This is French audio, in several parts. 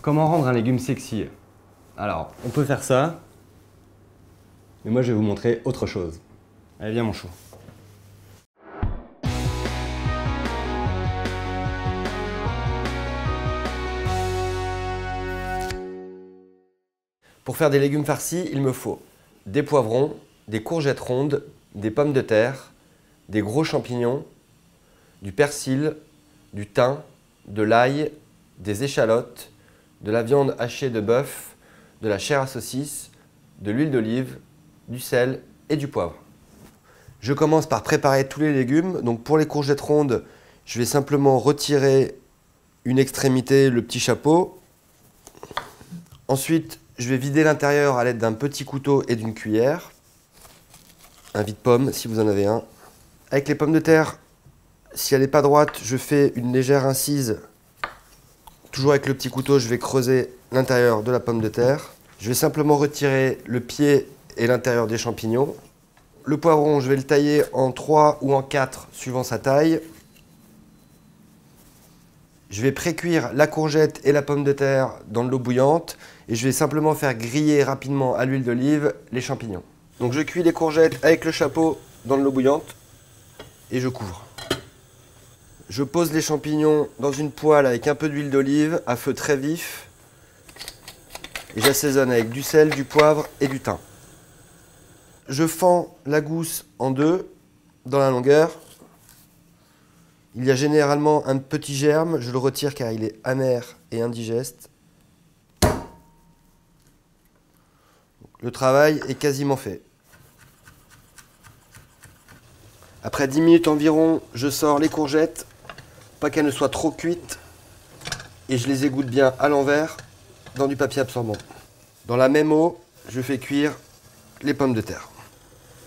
Comment rendre un légume sexy? Alors, on peut faire ça, mais moi je vais vous montrer autre chose. Allez, viens mon chou. Pour faire des légumes farcis, il me faut des poivrons, des courgettes rondes, des pommes de terre, des gros champignons, du persil, du thym, de l'ail, des échalotes, de la viande hachée de bœuf, de la chair à saucisse, de l'huile d'olive, du sel et du poivre. Je commence par préparer tous les légumes. Donc pour les courgettes rondes, je vais simplement retirer une extrémité, le petit chapeau. Ensuite, je vais vider l'intérieur à l'aide d'un petit couteau et d'une cuillère. Un vide-pomme si vous en avez un. Avec les pommes de terre, si elle n'est pas droite, je fais une légère incise. Toujours avec le petit couteau, je vais creuser l'intérieur de la pomme de terre. Je vais simplement retirer le pied et l'intérieur des champignons. Le poivron, je vais le tailler en 3 ou en 4 suivant sa taille. Je vais pré-cuire la courgette et la pomme de terre dans de l'eau bouillante et je vais simplement faire griller rapidement à l'huile d'olive les champignons. Donc je cuis les courgettes avec le chapeau dans de l'eau bouillante et je couvre. Je pose les champignons dans une poêle avec un peu d'huile d'olive à feu très vif et j'assaisonne avec du sel, du poivre et du thym. Je fends la gousse en deux dans la longueur. Il y a généralement un petit germe, je le retire car il est amer et indigeste. Le travail est quasiment fait. Après 10 minutes environ, je sors les courgettes, pas qu'elles ne soient trop cuites, et je les égoutte bien à l'envers dans du papier absorbant. Dans la même eau, je fais cuire les pommes de terre.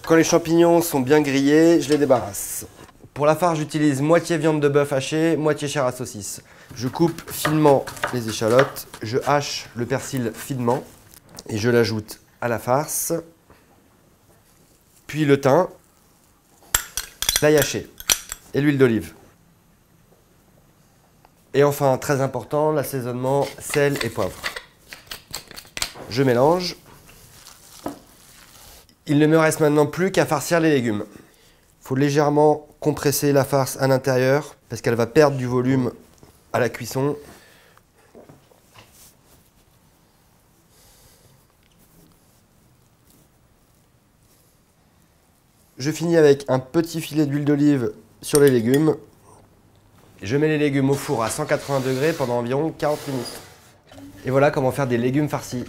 Quand les champignons sont bien grillés, je les débarrasse. Pour la farce, j'utilise moitié viande de bœuf hachée, moitié chair à saucisse. Je coupe finement les échalotes, je hache le persil finement et je l'ajoute à la farce. Puis le thym, l'ail haché et l'huile d'olive. Et enfin, très important, l'assaisonnement, sel et poivre. Je mélange. Il ne me reste maintenant plus qu'à farcir les légumes. Il faut légèrement compresser la farce à l'intérieur parce qu'elle va perdre du volume à la cuisson. Je finis avec un petit filet d'huile d'olive sur les légumes. Je mets les légumes au four à 180 degrés pendant environ 40 minutes. Et voilà comment faire des légumes farcis.